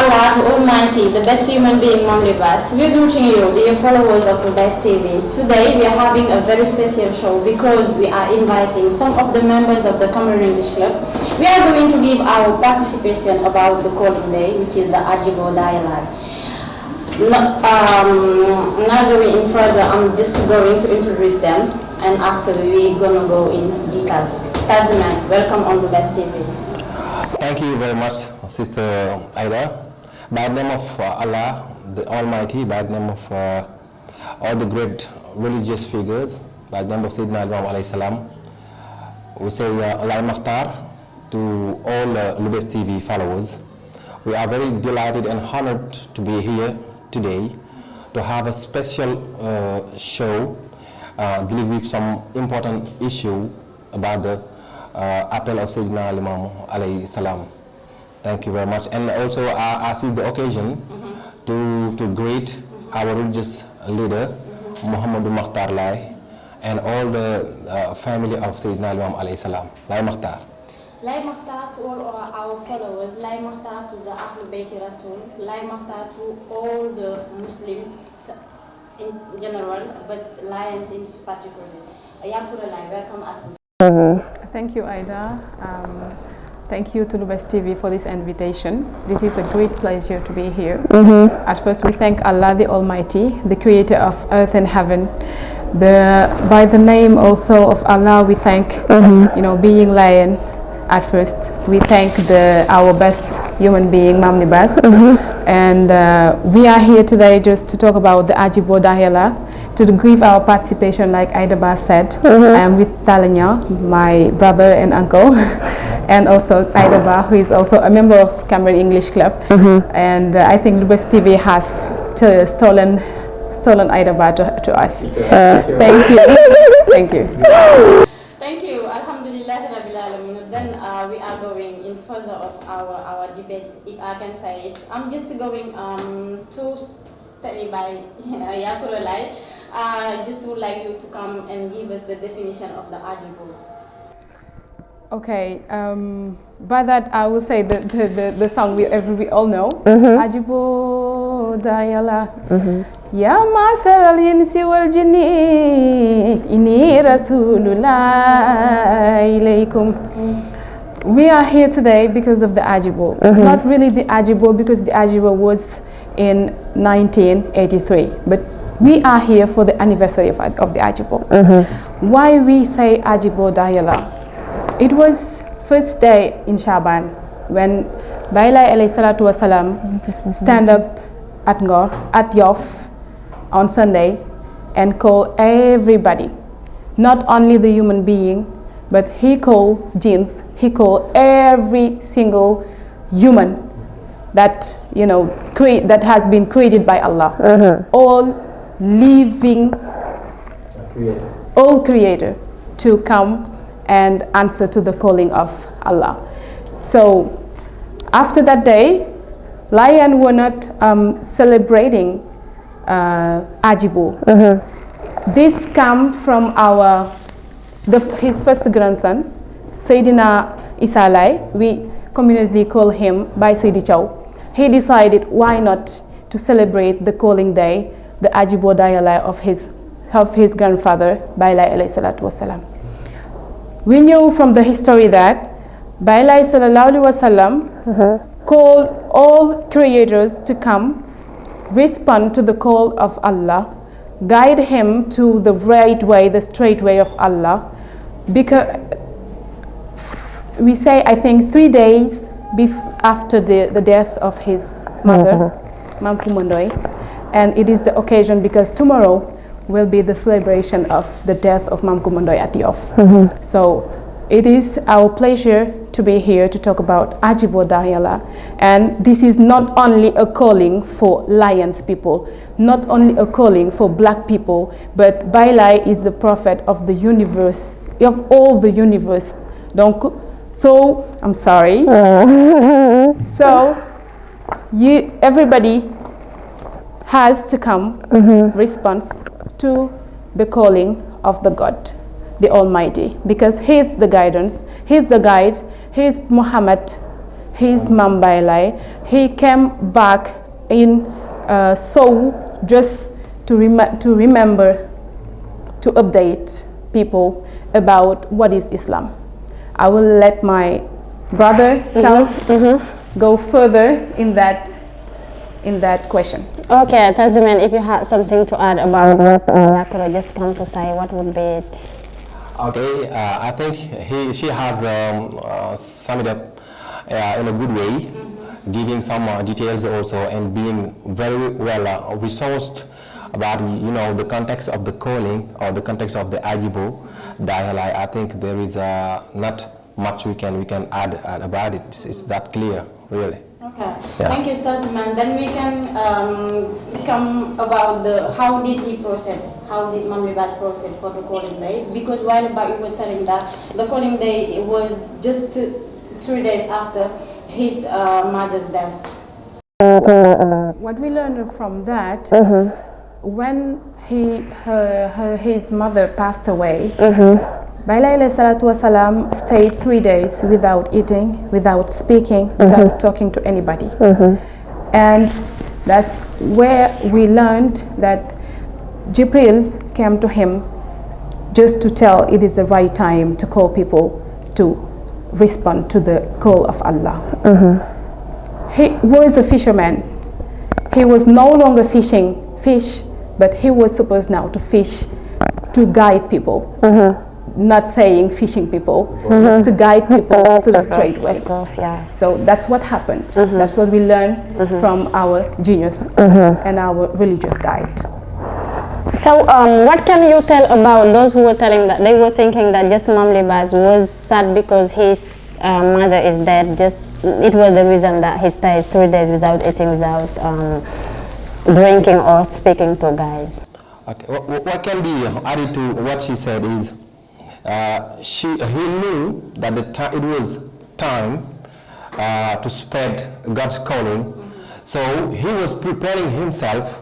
Allah, the Almighty, the best human being among the best. We are greeting you, dear followers of LOUBESSTV. Today we are having a very special show because we are inviting some of the members of the Cambérène Club. We are going to give our participation about the calling day, which is the Ajibo dialogue. Not going in further, I'm just going to introduce them, and after we're gonna go in details. Taziman, welcome on LOUBESSTV. Thank you very much, Sister Aida. By the name of Allah, the Almighty, by the name of all the great religious figures, by the name of Seydina alayhi salam, we say Lahi Makhtar to all LOUBESSTV followers. We are very delighted and honored to be here today to have a special show dealing with some important issue about the appeal of Seydina Limamou alayhi salam. Thank you very much. And also I see the occasion to greet our religious leader, Muhammad Makhtar Lahi, and all the family of Seydina Limamou alayhi salam. Lahi Makhtar. Lahi Makhtar to all our followers, Lahi Makhtar to the Ahlul Bayti Rasul, Lahi Makhtar to all the Muslims in general, but Lions in particular. Yakura Lahi, welcome at Thank you, Aida. Thank you to LOUBESSTV for this invitation. It is a great pleasure to be here. At first, we thank Allah the Almighty, the creator of earth and heaven. By the name also of Allah, we thank, being Lion. At first, we thank our best human being, Mamni Bas. And we are here today just to talk about the Ajibo Dahila, to give our participation, like Aida Bas said. I am with Talanya, my brother and uncle, and also Aida Bas, who is also a member of Cambérène English Club. And I think LOUBESSTV has stolen Aida Bas to us. Thank you. Thank you. Thank you. Alhamdulillah Rabbil Alamin. Then we are going in further of our debate, if I can say it. I'm just going to study by Yakura Lahi. I just would like you to come and give us the definition of the Ajibo. Okay, by that I will say the song we all know. Ajibo Dayala. Ya Ma'shar al-insi wal jinni inni rasulullah ilaykum. We are here today because of the Ajibo. Not really the Ajibo, because the Ajibo was in 1983, but we are here for the anniversary of the Ajibo. Why we say Ajibo Dayala? It was first day in Shaban when Bailai alayhi salatu wasalam stand up at Ngor, at Yoff on Sunday and call everybody, not only the human being, but he called jinns, he called every single human that that has been created by Allah, all living, all creator, to come and answer to the calling of Allah. So after that day, Lion were not celebrating Ajibo. This comes from his first grandson, Seydina Issa Lahi. We communally call him by Seydi Chow. He decided why not to celebrate the calling day, the Ajibo Dayala of his grandfather, Bailai alayhi salatu wasalam. We knew from the history that Bailai sallallahu alaihi wasallam called all creators to come, respond to the call of Allah, guide him to the right way, the straight way of Allah. Because we say, I think 3 days after the death of his mother, Mam Kumandoi, and it is the occasion because tomorrow will be the celebration of the death of Mam Kumandoi at Yoff. So it is our pleasure to be here to talk about Ajibo Dayala. And this is not only a calling for Lions people, not only a calling for black people, but Bailai is the prophet of the universe, of all the universe. So I'm sorry. So everybody has to come response to the calling of the God, the Almighty, because He is the guidance, He is the guide, He is Muhammad his mom Bailai. He came back in Seoul just to remember, to update people about what is Islam. I will let my brother go further in that question. Okay, Taziman, if you had something to add about what Yakura just come to say, what would be it? Okay, I think she has summed it up in a good way, giving some details also, and being very well resourced about the context of the calling or the context of the ajibo dialogue. I think there is not much we can add about it. It's that clear, really. Okay, yeah. Thank you, Salman. Then we can come about how did he proceed? How did Mom Libas proceed for the calling day? Because while back you were telling that the calling day was just 3 days after his mother's death. What we learned from that, when his mother passed away, Bailai salatu wasalam stayed 3 days without eating, without speaking, without talking to anybody. And that's where we learned that Jibril came to him just to tell it is the right time to call people to respond to the call of Allah. He was a fisherman. He was no longer fishing fish, but he was supposed now to fish to guide people. Not saying fishing people, to guide people to the straight way. Of course, yeah. So that's what happened. That's what we learned from our genius and our religious guide. So what can you tell about those who were telling that they were thinking that just Mom Libas was sad because his mother is dead, just it was the reason that he stays 3 days without eating, without drinking or speaking to guys? Okay. What can be added to what she said is he knew that it was time to spread God's calling, so he was preparing himself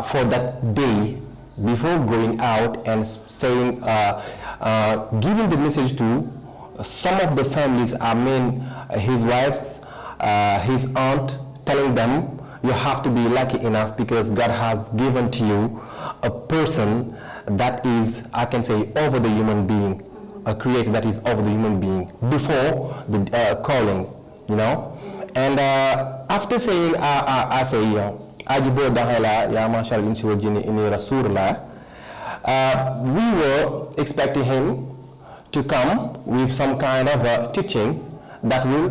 for that day before going out and saying, giving the message to some of the families, I mean his wives, his aunt, telling them, you have to be lucky enough because God has given to you a person that is, I can say, over the human being, a creator that is over the human being before the calling, And after saying, I say, Ajibo Dahela, Ya Mashal Insiwajini Ini Rasulullah, we were expecting him to come with some kind of teaching that will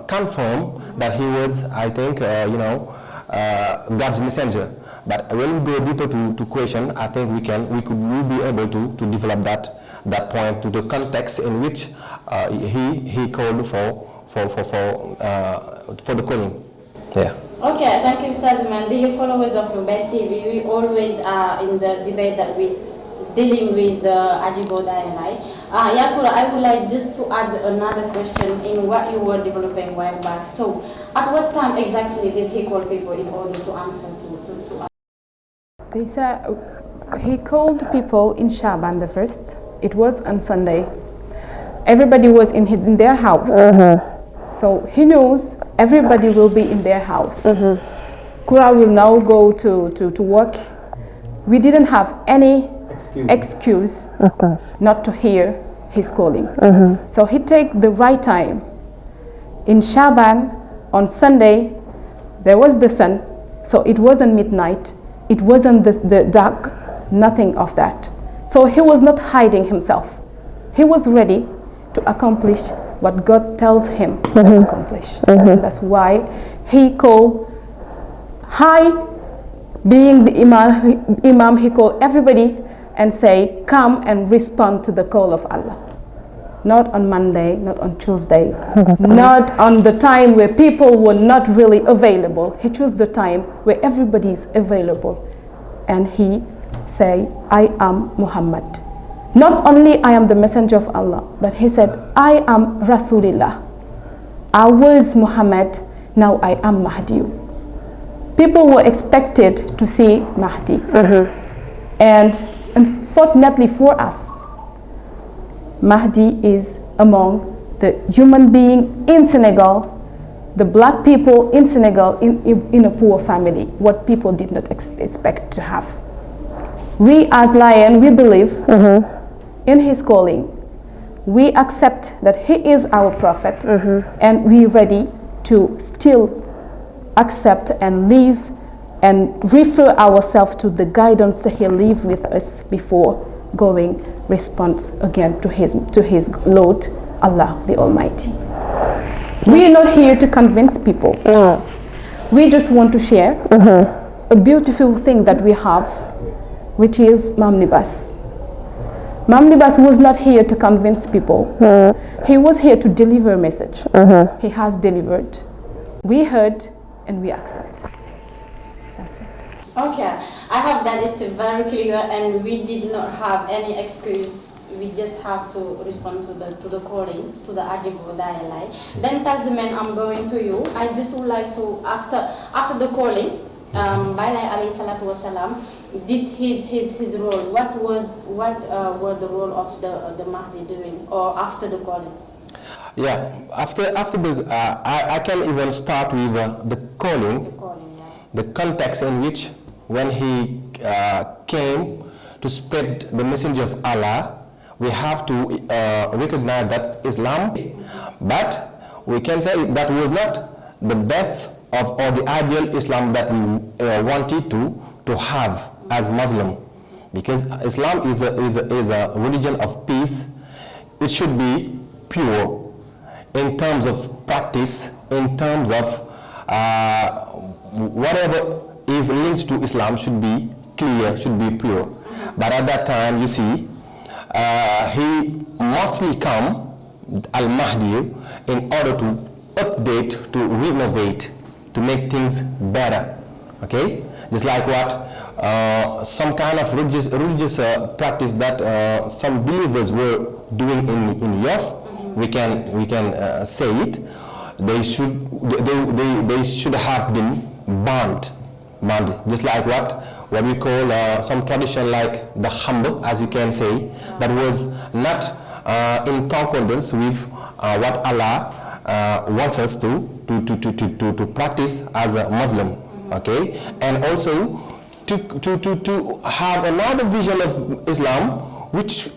confirm that he was, I think, God's messenger. But when we go deeper to question, I think we'll be able to develop that point to the context in which he called for the calling. Yeah. Okay, thank you, Staziman. Dear followers of LOUBESSTV, we always are in the debate that we dealing with the Ajibo Dayanai. Yakura, I would like just to add another question in what you were developing while back. So, at what time exactly did he call people in order to answer to us? They said he called people in Shaban the 1st. It was on Sunday. Everybody was in their house. So he knows everybody will be in their house. Kura will now go to work. We didn't have any excuse not to hear his calling. So he take the right time. In Shaban, on Sunday, there was the sun, so it wasn't midnight, it wasn't the dark, nothing of that. So he was not hiding himself. He was ready to accomplish what God tells him to accomplish. That's why he called, being the imam, he called everybody and say, come and respond to the call of Allah. Not on Monday, not on Tuesday, not on the time where people were not really available. He chose the time where everybody is available. And he say, I am Muhammad. Not only I am the messenger of Allah, but he said, I am Rasulullah. I was Muhammad, now I am Mahdi. People were expected to see Mahdi. And unfortunately for us, Mahdi is among the human being in Senegal, the black people in Senegal in a poor family, what people did not expect to have. We as Lion, we believe in his calling. We accept that he is our prophet, and we ready to still accept and live and refer ourselves to the guidance he lived with us before going respond again to his Lord Allah the Almighty. We are not here to convince people. No. We just want to share a beautiful thing that we have, which is Mam Libas. Mam Libas was not here to convince people. He was here to deliver a message. He has delivered. We heard and we accept. That's it. Okay, I hope that it's very clear and we did not have any excuse. We just have to respond to the calling, to the Ajibu Dayalai. Then Taziman, I'm going to you. I just would like to, after the calling, Bailai alayhi salatu wasalam did his role. What were the role of the Mahdi doing, or after the calling? Yeah, after the I can even start with the calling. Yeah. The context in which when he came to spread the message of Allah, we have to recognize that Islam, but we can say that was not the best of or the ideal Islam that we wanted to have as Muslim, because Islam is a religion of peace. It should be pure in terms of practice, in terms of whatever is linked to Islam should be clear, should be pure. But at that time, you see, he mostly come, Al-Mahdi, in order to update, to renovate, to make things better. Okay? Just like what some kind of religious practice that some believers were doing in Yoff, we can say it. They should have been banned. Just like what we call some tradition like the humble, as you can say, that was not in concordance with what Allah wants us to practice as a Muslim. Okay, and also to have another vision of Islam, which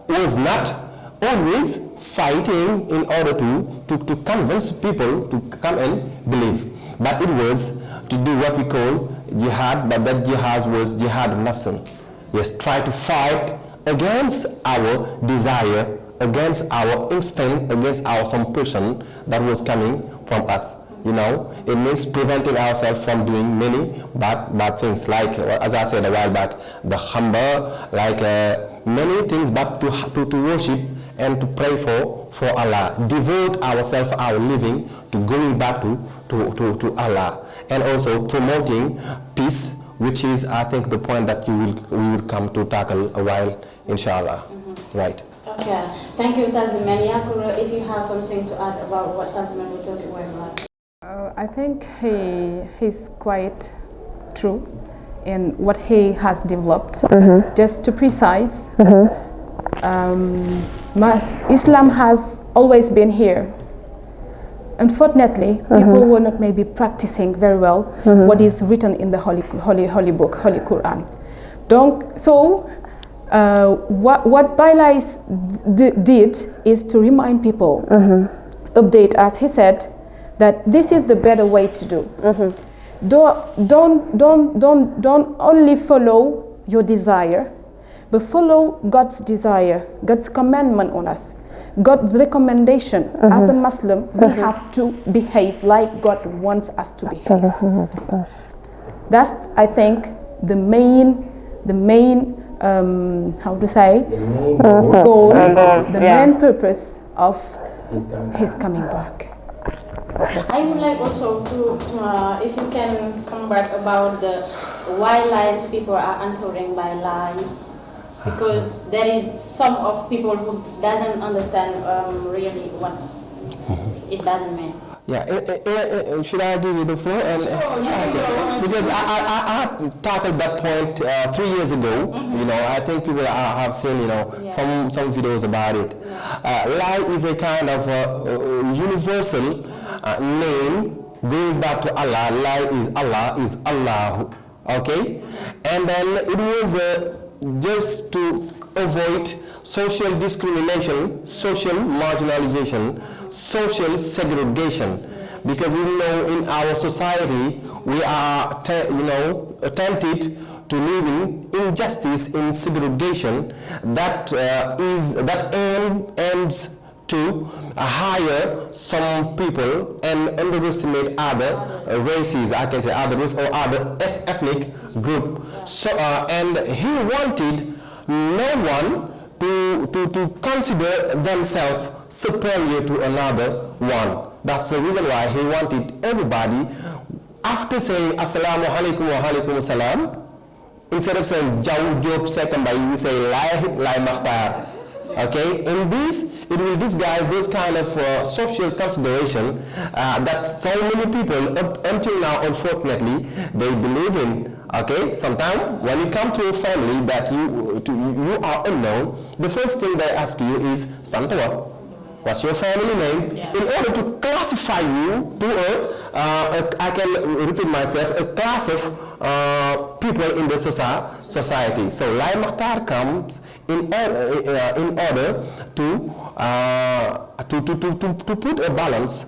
was not always fighting in order to convince people to come and believe, but it was to do what we call jihad, but that jihad was jihad of nafsan. Yes, try to fight against our desire, against our instinct, against our some person that was coming from us. You know, it means preventing ourselves from doing many bad things, like as I said a while back, the humble, like many things, but to worship and to pray for Allah, devote ourselves, our living to going back to Allah, and also promoting peace, which is, I think, the point that we will come to tackle a while, inshallah. Right. Okay, thank you, Taziman. Yakura, if you have something to add about what Taziman was talking about. I think he's quite true in what he has developed. Just to precise, Islam has always been here. Unfortunately, people were not maybe practicing very well what is written in the holy book, Holy Quran. So what Bailai did is to remind people, update, as he said, that this is the better way to do. Don't only follow your desire, but follow God's desire, God's commandment on us, God's recommendation. As a Muslim, we have to behave like God wants us to behave. That's, I think, the main how to say, goal, the main purpose of his coming back. I would like also to, if you can come back about why Lions people are answering by lie, because there is some of people who doesn't understand really what it doesn't mean. Yeah, should I give you the floor? Because I tackled that point 3 years ago. You know, I think people have seen, you know, some videos about it. Lahi is a kind of universal name going back to Allah. Lahi is Allah, okay? And then it was just to avoid social discrimination, social marginalization, social segregation, because we know in our society we are, tempted to live in injustice, in segregation that aims to hire some people and underestimate other races, I can say other races or other ethnic group. So and he wanted no one to consider themselves superior to another one. That's the reason why he wanted everybody, after saying Assalamu alaikum wa alaikum assalam, instead of saying Jaw Job Sekambay, we say Lahi Makhtar. Okay, in this, it will disguise those kind of social consideration that so many people, until now, unfortunately, they believe in. Okay, sometimes when you come to a family that you are unknown, the first thing they ask you is, Santawa, what's your family name? In order to classify you to I can repeat myself, a class of people in the society. So Lahi Makhtar comes in order to put a balance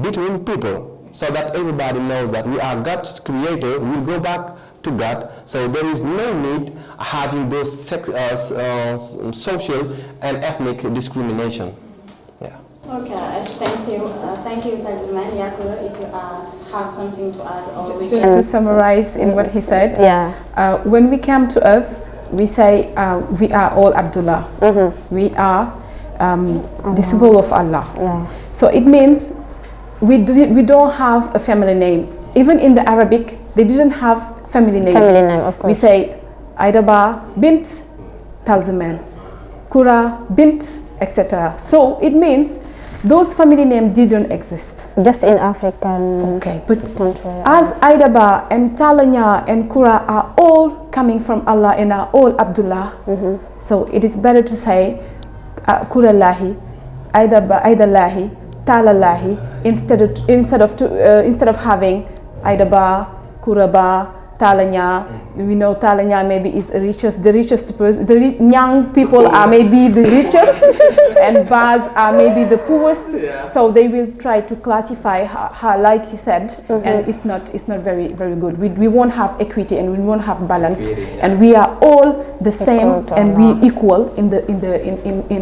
between people, so that everybody knows that we are God's creator. We will go back to God, so there is no need having those social and ethnic discrimination. Yeah. Okay, thank you, President Yakura. If you have something to add, or we just to summarize in what he said. When we come to earth, we say we are all Abdullah. We are the symbol of Allah. So it means we don't have a family name. Even in the Arabic, they didn't have family name. Of course. We say Aidaba bint Talzaman, Kura bint, etc. So it means those family names didn't exist. Just in African country. As Aidaba and Talanya and Kura are all coming from Allah and are all Abdullah, so it is better to say Kura Lahi, Aida Lahi, Tala Lahi, instead of having Aidaba, Kuraba, Talanya. We know Talanya maybe is the richest person. The young people are maybe the richest, and Baz are maybe the poorest. So they will try to classify her, like he said, and it's not very good. We won't have equity and we won't have balance, and we are all the same and we equal in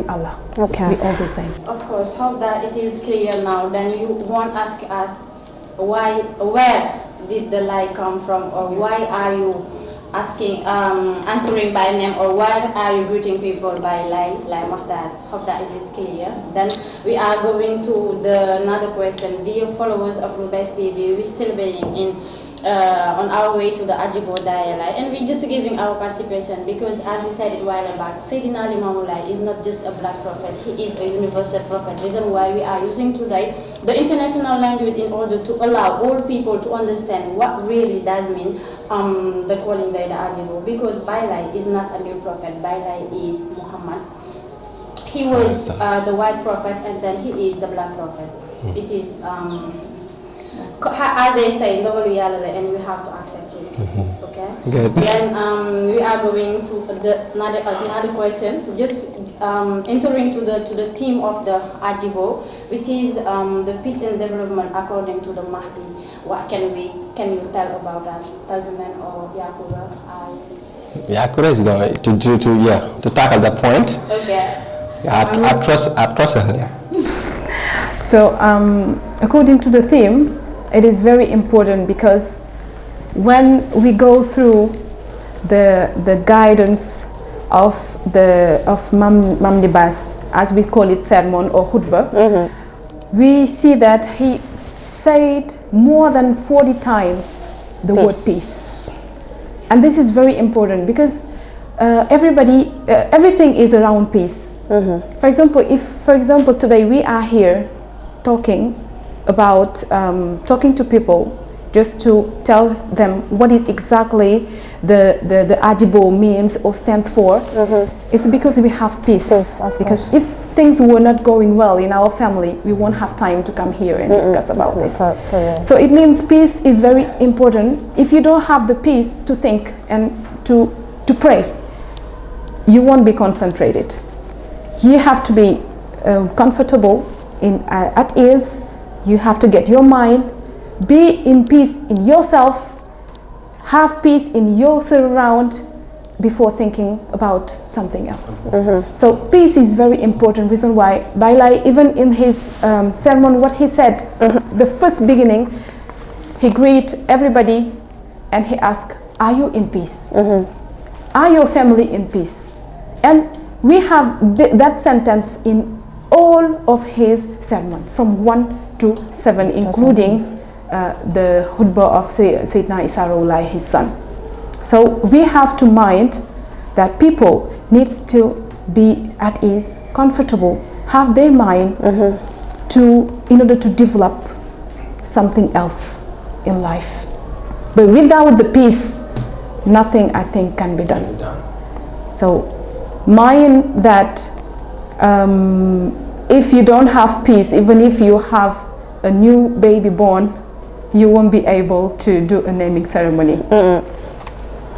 Allah. Okay, we all the same. Of course, hope that it is clear now. Then you won't ask us where did the lie come from, or why are you answering by name, or why are you greeting people by Lahi Makhtar? Hope that it is clear. Then we are going to another question. Dear followers of LOUBESSTV, we're still being on our way to the Ajibo Dialogue, and we're just giving our participation because, as we said it a while back, Seydina Limamou is not just a black prophet, he is a universal prophet. Reason why we are using today the international language in order to allow all people to understand what really does mean the calling day the Ajibo, because Bailai is not a new prophet. Bailai is Muhammad. He was the white prophet, and then he is the black prophet. It is as they say, and we have to accept it. Okay. Good. Then we are going to another question. Just entering to the theme of the Ajibo, which is the peace and development according to the Mahdi. What can you tell about us, Talzaman or Yakura? Yakura is going to tackle that point. Okay. I trust her. So according to the theme, it is very important, because when we go through the guidance of Mam Libas, as we call it, sermon or khutbah, we see that he said more than 40 times the word peace. And this is very important, because everything is around peace. For example, if today we are here talking, about talking to people just to tell them what is exactly the Ajibo means or stands for. It's because we have peace. Because if things were not going well in our family, we won't have time to come here and discuss about this. So it means peace is very important. If you don't have the peace to think and to pray, you won't be concentrated. You have to be comfortable at ease. You have to get your mind, be in peace in yourself, have peace in your surround before thinking about something else. So peace is very important. Reason why Bailai, even in his sermon, what he said, the first beginning, he greet everybody and he asked, are you in peace? Are your family in peace? And we have that sentence in all of his sermon from 1 to 7, including the khutbah of Seydina Isa Lahi, his son. So we have to mind that people needs to be at ease, comfortable, have their mind in order to develop something else in life. But without the peace, nothing, I think, can be done. So mind that if you don't have peace, even if you have a new baby born, you won't be able to do a naming ceremony.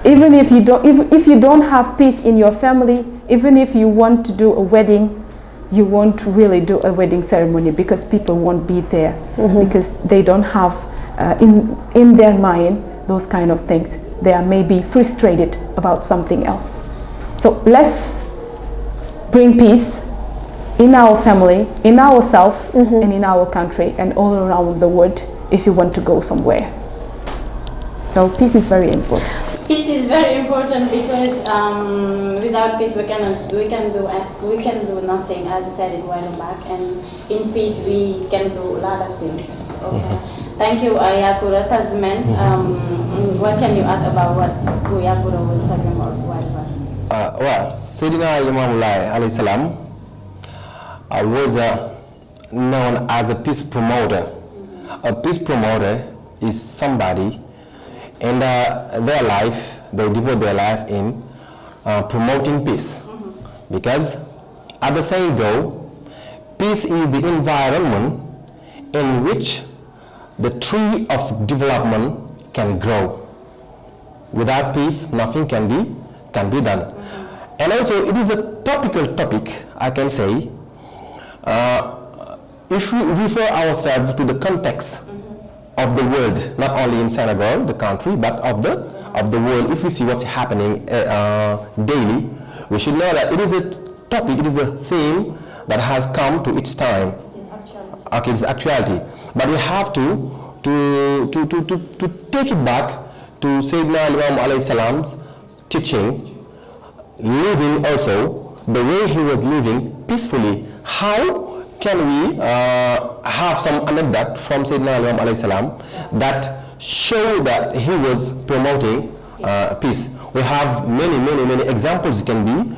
Even if you don't have peace in your family, even if you want to do a wedding, you won't really do a wedding ceremony because people won't be there because they don't have in their mind those kind of things. They are maybe frustrated about something else. So let's bring peace in our family, in ourselves, and in our country, and all around the world if you want to go somewhere. So peace is very important. Peace is very important because without peace we can do nothing, as you said it a while back, and in peace we can do a lot of things. Okay. Thank you, Yakura Tasman. What can you add about what Yakura was talking about a while back? Well, Seydina Limamou alayhi salam was known as a peace promoter. A peace promoter is somebody in their life, they devote their life in promoting peace. Because at the same go, peace is the environment in which the tree of development can grow. Without peace, nothing can be done. And also, it is a topical topic, I can say. If we refer ourselves to the context of the world, not only in Senegal, the country, but of the world, if we see what's happening daily, we should know that it is a topic, it is a theme that has come to its time. It is actuality. Okay, it's actuality. But we have to take it back to Seydina Limamou alayhi salam's teaching, living also the way he was living peacefully. How can we have some anecdote from Seydina Limamou alayhi salam that show that he was promoting peace? We have many examples can be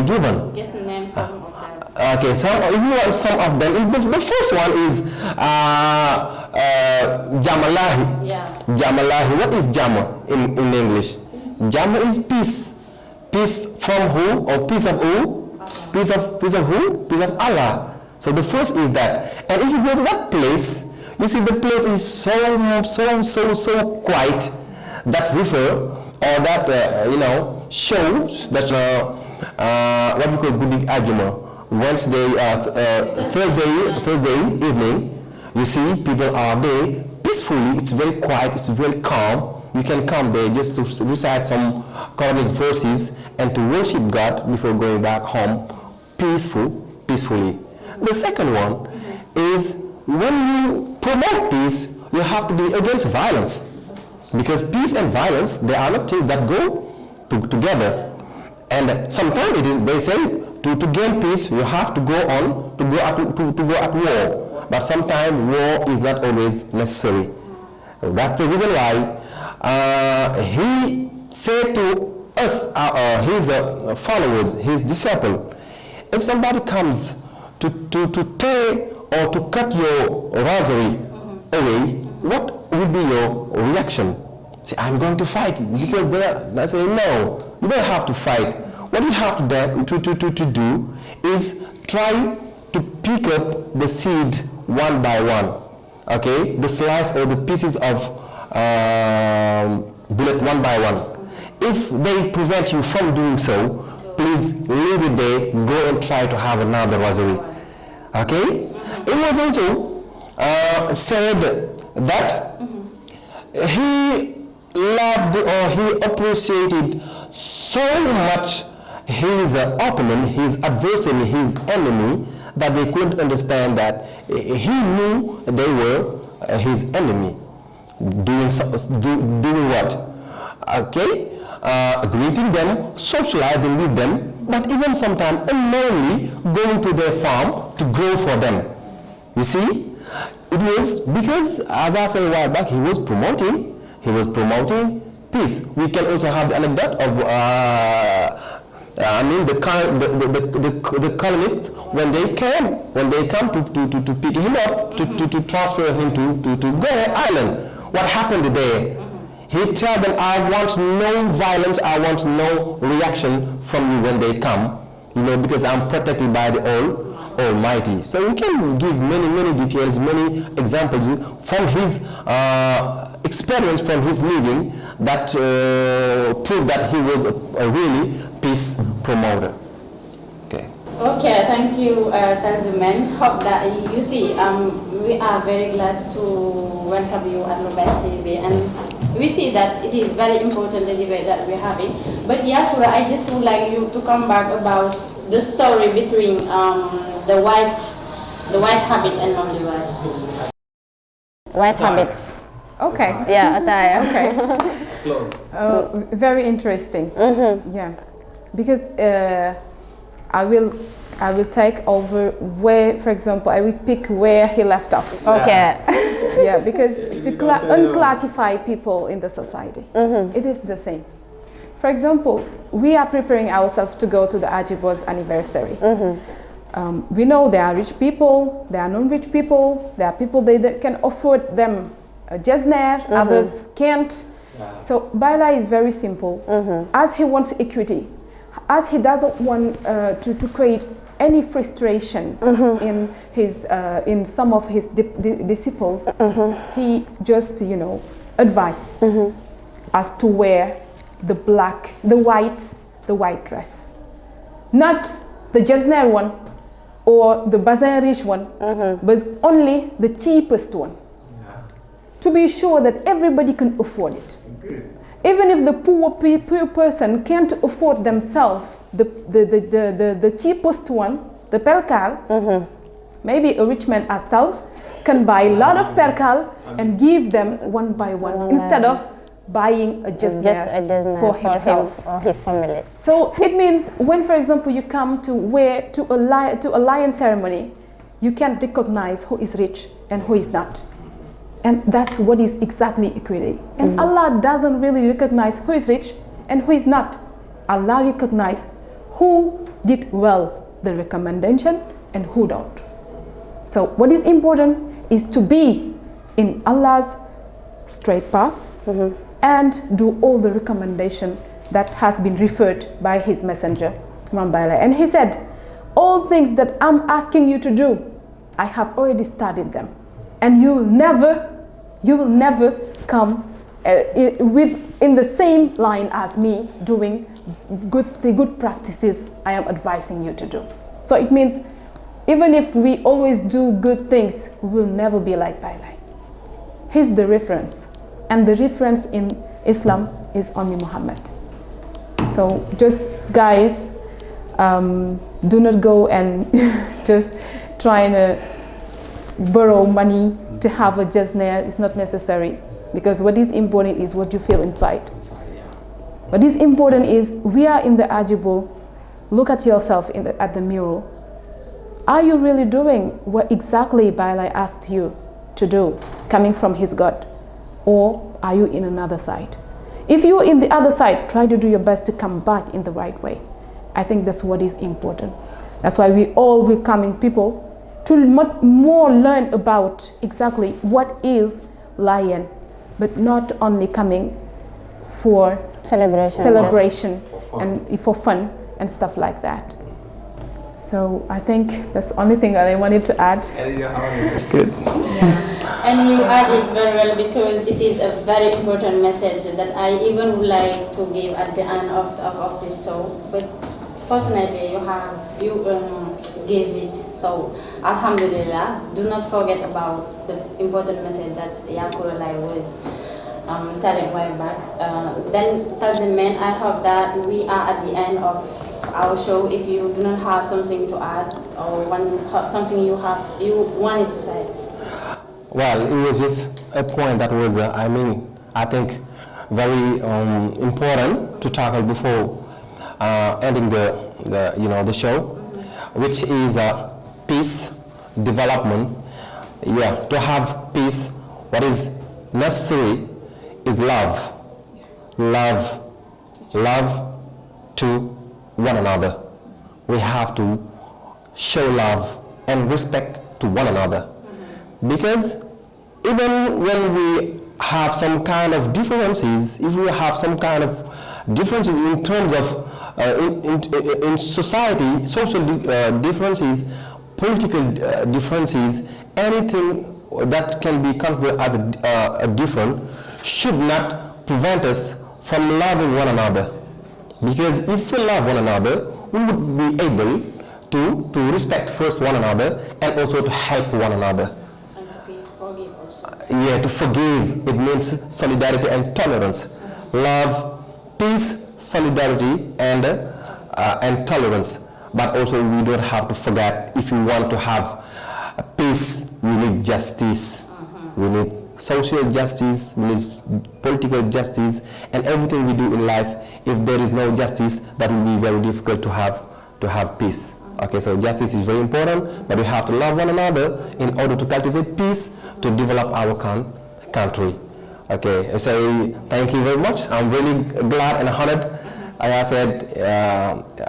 given. Just name some of them. Okay, if you want some of them, the first one is Lahi. Yeah. Lahi. What is Jama in English? Jama is peace. Peace from who or peace of who? Peace of who? Peace of Allah. So the first is that. And if you go to that place, you see the place is so quiet that refer or that shows that what we call Gudi Ajuma. Wednesday, Thursday evening, you see people are there peacefully. It's very quiet. It's very calm. You can come there just to recite some Quranic verses and to worship God before going back home, peacefully. The second one is when you promote peace, you have to be against violence, because peace and violence, they are not things that go together. And sometimes it is, they say, to gain peace, you have to go at war. But sometimes war is not always necessary. That's the reason why he said to us, his followers, his disciples, if somebody comes to tell or to cut your rosary away, what would be your reaction? Say, I'm going to fight because I say, no, you don't have to fight. What you have to do is try to pick up the seed one by one, okay? The slice or the pieces of bullet one by one. If they prevent you from doing so, please leave it there, go and try to have another rosary, okay? It was also said that he loved or he appreciated so much his opponent, his adversary, his enemy, that they couldn't understand that he knew they were his enemy. Doing what? Okay? Greeting them, socializing with them, but even sometimes unknowingly going to their farm to grow for them. You see? It was because, as I said a while back, he was promoting peace. We can also have the anecdote of the colonists when they come to pick him up to transfer him to Ngor Island. What happened there? He tell them, I want no violence, I want no reaction from you when they come, because I'm protected by the Almighty. So we can give many details, many examples from his experience, from his living, that prove that he was a really peace promoter. Okay, thank you, Tanzumen. Hope that you see, we are very glad to welcome you at LOUBESSTV, and we see that it is very important, the debate that we're having. But Yakura, I just would like you to come back about the story between the white habit and non-device. White habits. Okay. Yeah, attire. Okay. Close. Very interesting. Yeah, because I will take over where, for example, I will pick where he left off. Okay. Yeah, because to unclassify people in the society, it is the same. For example, we are preparing ourselves to go to the Ajibo's anniversary. We know there are rich people, there are non-rich people, there are people that can afford them a jesner, others can't. So Baila is very simple. As he wants equity, as he doesn't want to create any frustration in some of his disciples, he just advice as to wear the white dress, not the jesner one or the basée rich one, but only the cheapest one, to be sure that everybody can afford it. Even if the poor person can't afford themselves the cheapest one, the perkal, maybe a rich man as tells can buy a lot of perkal and give them one by one instead of buying a jesner for himself him or his family. So it means when, for example, you come to a lion ceremony, you can recognize who is rich and who is not. And that's what is exactly equity. And Allah doesn't really recognize who is rich and who is not. Allah recognizes who did well the recommendation and who don't. So what is important is to be in Allah's straight path and do all the recommendation that has been referred by his messenger, Mambaila. And he said, all things that I'm asking you to do, I have already started them. And you will never come in the same line as me doing the good practices I am advising you to do. So it means even if we always do good things, we will never be like Bailai. He's the reference, and the reference in Islam is only Muhammad. So just guys, do not go and just trying to borrow money to have a jesner. Is not necessary, because what is important is what you feel inside. What is important is we are in the Ajibo. Look at yourself at the mirror. Are you really doing what exactly Bailai asked you to do, coming from his God, or are you in another side? If you're in the other side, try to do your best to come back in the right way. I think that's what is important. That's why we all welcoming people to more learn about exactly what is lion, but not only coming for celebration and for fun and stuff like that. So I think that's the only thing that I wanted to add. Good. Yeah. And you added very well, because it is a very important message that I even would like to give at the end of this show. But fortunately, you gave it. So Alhamdulillah, do not forget about the important message that Yakurulai was telling way back. Then tell the men, I hope that we are at the end of our show. If you do not have something to add or something you wanted to say. Well, it was just a point that was, I think very important to tackle before ending the show, which is peace, development. Yeah, to have peace, what is necessary is love. Love to one another. We have to show love and respect to one another. Because even when we have some kind of differences, if we have some kind of differences in terms of in society, social differences, political differences, anything that can be considered as a different should not prevent us from loving one another. Because if we love one another, we would be able to respect first one another and also to help one another. Forgive also. Yeah, to forgive, it means solidarity and tolerance. Love, peace, solidarity, and tolerance. But also we don't have to forget, if we want to have peace, we need justice. We need social justice, we need political justice, and everything we do in life. If there is no justice, that will be very difficult to have peace. Okay, so justice is very important, but we have to love one another in order to cultivate peace, to develop our country. Okay, I say thank you very much. I'm really glad and honored, as I said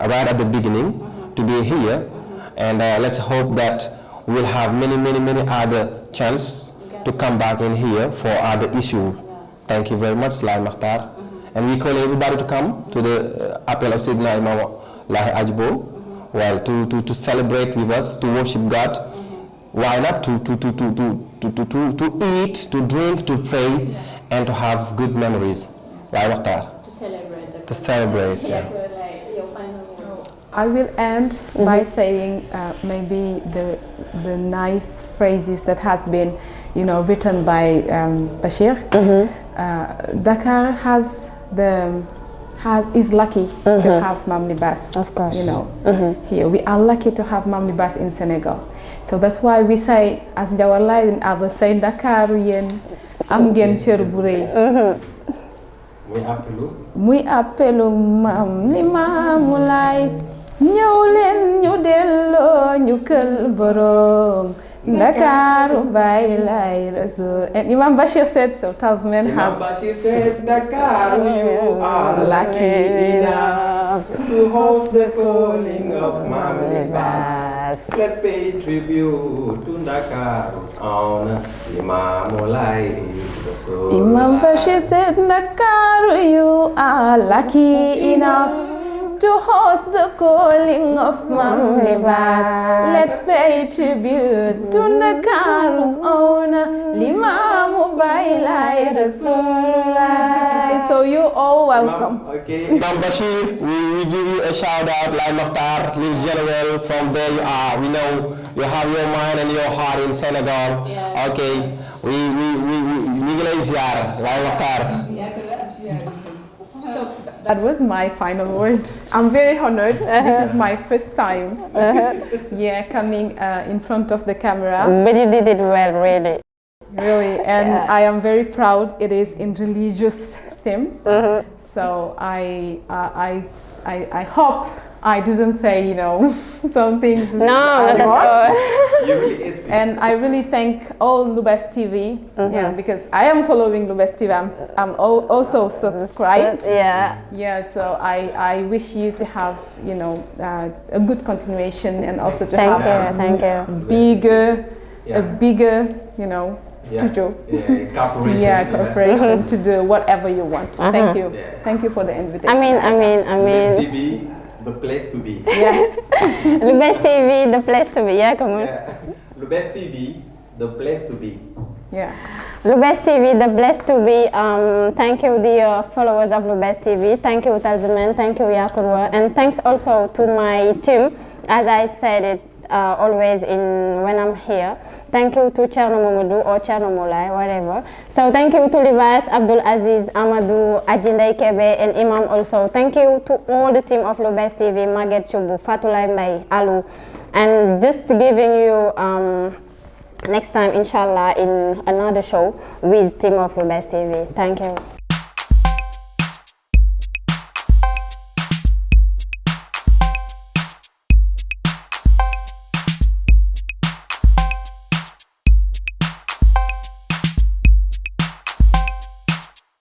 right at the beginning, to be here. And let's hope that we'll have many other chances to come back in here for other issues. Thank you very much, Lahi Makhtar. And we call everybody to come to the Appel of Seydina Imam Lahi Ajbo, well, to celebrate with us, to worship God. Why not to eat, to drink, to pray, and to have good memories. Lahi Makhtar. To celebrate. To celebrate. Yeah. Your final word. I will end by saying maybe the nice phrases that has been, written by Bashir. Dakar is lucky to have Mam Libas. Of course. Here we are lucky to have Mam Libas in Senegal. So that's why we say, as Njawar in Abba say, Dakar yen am gen cër bu rëy. Muy appelu Mam Limamou Laye, ñëw leen ñu delloo njukkal borom Dakaru Baye Laye Rasul. And Imam Bashir said so. Tasman Imam Bashir said, Dakaru, you are lucky enough to host the calling of Mam Libas. Let's pay tribute to Dakaru's own Limamou Laye Rasul. Imam Bashir said, Dakaru, you are lucky enough to host the calling of Mam Libas. Let's pay tribute to Dakaru's own Limamou Baye Laye Rasul. So you all welcome. Okay. Imam Bashir, we give you a shout out, Lahi Makhtar, Lil General, from there you are. We know you have your mind and your heart in Senegal. Yeah. Okay, we lay ziar, Lahi Makhtar. So that was my final word. I'm very honored. This is my first time coming in front of the camera. But you did it well, really. Really, and I am very proud. It is in religious theme. So I hope I didn't say, some things. No, not at all. You really is And I really thank all LOUBESSTV, because I am following LOUBESSTV. I'm also subscribed. Yeah. So I wish you to have, you know, a good continuation, and also to have a bigger, you know, studio. Corporation to do whatever you want. Thank you. Thank you for the invitation. I mean. LOUBESSTV, the place to be. LOUBESSTV, the place to be. Yeah, come on. LOUBESSTV, the place to be. LOUBESSTV, the place to be. Thank you, the followers of LOUBESSTV. Thank you, Talzaman. Thank you, Yakurwa. And thanks also to my team, as I said it always when I'm here. Thank you to Cherno Mamadou or Cherno Moulay, whatever. So thank you to Libas, Abdul Aziz, Amadou, Ajinday Kebe, and Imam also. Thank you to all the team of LOUBESSTV, Maget Chubu, Fatulay Mbay, Alu, and just giving you next time, inshallah, in another show with team of LOUBESSTV. Thank you.